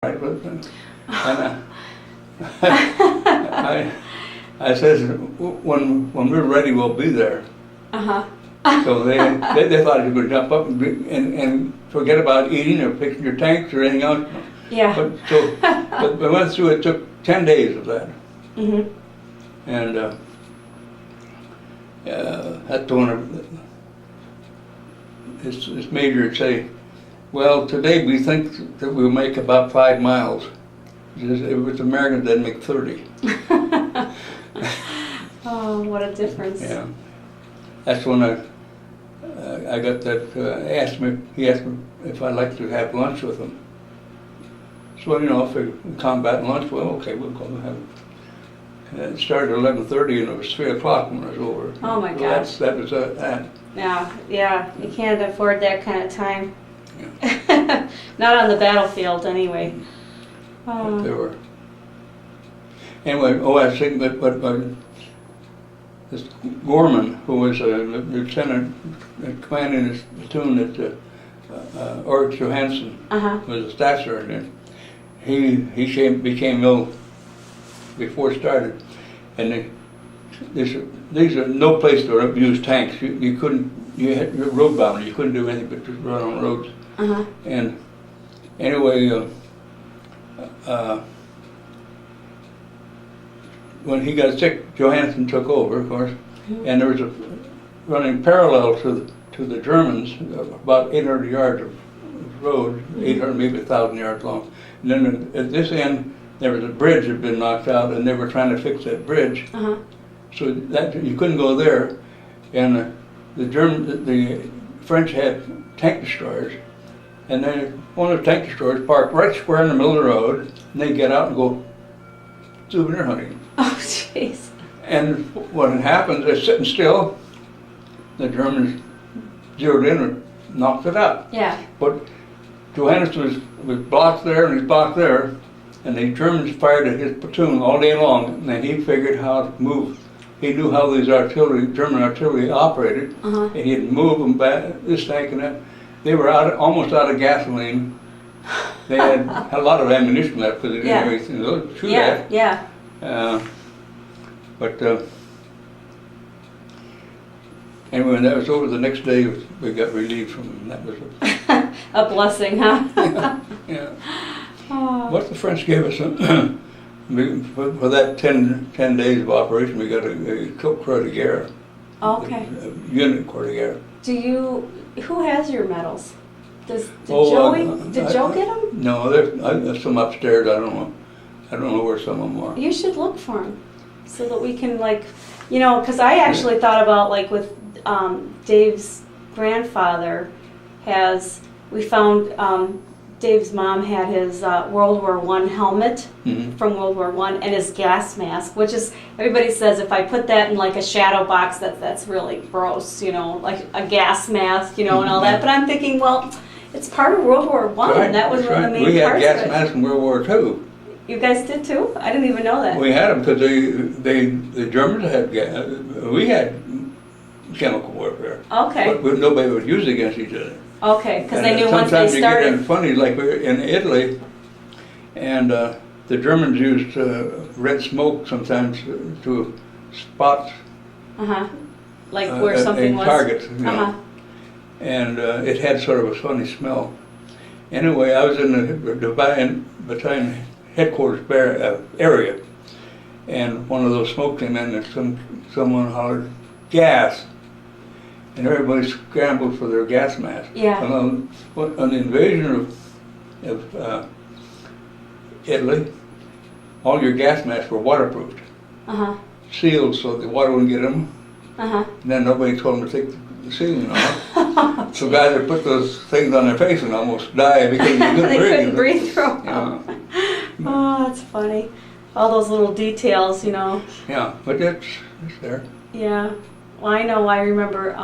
right, but, and I says, when we're ready, we'll be there. So they thought you could jump up and forget about eating or fixing your tanks or anything else. Yeah. But we went through. It took 10 days of that. And that's when his major would say, "Well, today we think that we'll make about 5 miles. It was Americans that make 30." Oh, what a difference! Yeah, that's when I got that. He asked me if I'd like to have lunch with him. So if we combat lunch, well, okay, we'll go have it. And it started at 11:30, and it was 3 o'clock when it was over. Oh my gosh! That was that. Yeah, you can't afford that kind of time. Yeah. Not on the battlefield, anyway. There were. Anyway, I think that, but this Gorman, who was a lieutenant commanding his platoon at Johanson, was a staff sergeant. He became ill before it started, and these are no place to use tanks. You couldn't. You're road bound. You couldn't do anything but just run on roads. And anyway, when he got sick, Johanson took over, of course, and there was a running parallel to the Germans, about 800 yards of road, 800 maybe 1,000 yards long. And then at this end, there was a bridge that had been knocked out, and they were trying to fix that bridge. So that you couldn't go there, and the French had tank destroyers, and then one of the tank destroyers parked right square in the middle of the road, and they get out and go souvenir hunting. Oh, jeez. And what had happened, they're sitting still, the Germans zeroed in and knocked it out. Yeah. But Johannes was blocked there and he's blocked there, and the Germans fired at his platoon all day long, and he figured how to move. He knew how these German artillery operated, and he'd move them back, this tank and that. They were almost out of gasoline. They had a lot of ammunition left because they didn't have anything to shoot at. But anyway, that was over. The next day we got relieved from them. That was a blessing, huh? Yeah. What the French gave us for that 10 days of operation, we got a Croix de Guerre. Okay. A unit Croix de Guerre. Who has your medals? Did Joe get them? No, there's some upstairs. I don't know where some of them are. You should look for them so that we can, because I actually thought about, with Dave's grandfather we found Dave's mom had his World War I helmet from World War I and his gas mask, which is, everybody says if I put that in a shadow box, that's really gross, like a gas mask, and all that. But I'm thinking, well, it's part of World War I, and that was one of the main parts of it. We had gas masks in World War II. You guys did too? I didn't even know that. We had them because the Germans had gas. We had chemical warfare. Okay. But nobody would use it against each other. Okay, because they knew once they started. Sometimes you get funny, like we were in Italy, and the Germans used red smoke sometimes to spot where something was. Target, and it had sort of a funny smell. Anyway, I was in the battalion headquarters area, and one of those smoke came in, and someone hollered, "Gas!" And everybody scrambled for their gas mask. Yeah. On the invasion of Italy, all your gas masks were waterproofed, sealed so the water wouldn't get them. And then nobody told them to take the sealing off. So guys would put those things on their face and almost die because they couldn't breathe through them. Oh, that's funny. All those little details, Yeah, but it's there. Yeah. Well, I remember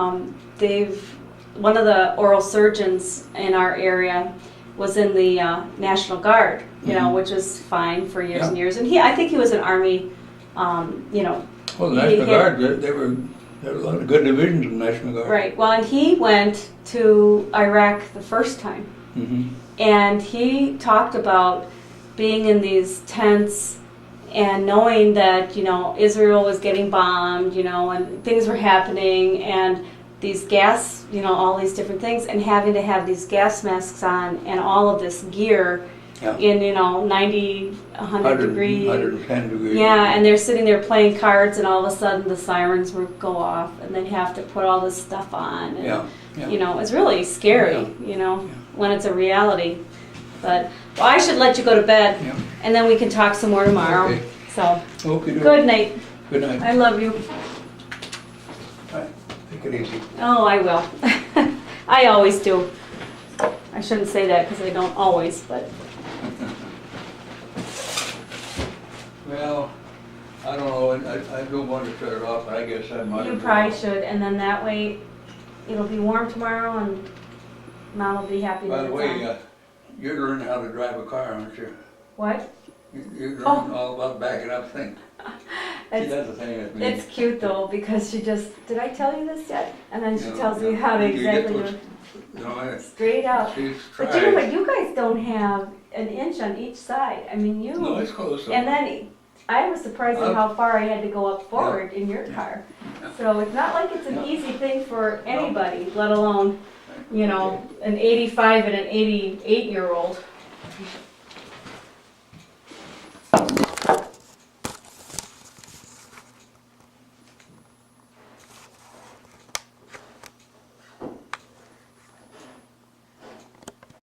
Dave, one of the oral surgeons in our area, was in the National Guard, which was fine for years and years. And I think he was an Army, Well, the National Guard, there were a lot of good divisions in the National Guard. Right. Well, and he went to Iraq the first time. And he talked about being in these tents and knowing that, you know, Israel was getting bombed, you know, and things were happening, and these gas, you know, all these different things, and having to have these gas masks on and all of this gear Yeah. in, you know, 90, 100 degree. 110 degrees. Yeah, and they're sitting there playing cards, and all of a sudden the sirens would go off, and they'd have to put all this stuff on. And, Yeah, yeah. you know, it's really scary, you know, when it's a reality. But, well, I should let you go to bed, Yeah. and then we can talk some more tomorrow. Okay. So, Okay, good night. Good night. I love you. All right. Take it easy. Oh, I will. I always do. I shouldn't say that because I don't always, but Well, I don't know, I do want to shut it off, but I guess I might. you probably should. And then that way, it'll be warm tomorrow, and Mom will be happy. By that the it's way, on. you're learning how to drive a car, aren't you? What? You're learning Oh. all about backing up things. See, It's, that's the thing with me. it's cute though, because she just, did I tell you this yet? And then she You know, tells me how to you get exactly do those- it. You know, Straight out. she's But you know what? tried. You guys don't have an inch on each side. I mean, you. No, it's close. And then I was surprised at how far I had to go up forward in your car. So it's not like it's an easy thing for anybody, let alone, you know, an 85 and an 88-year-old.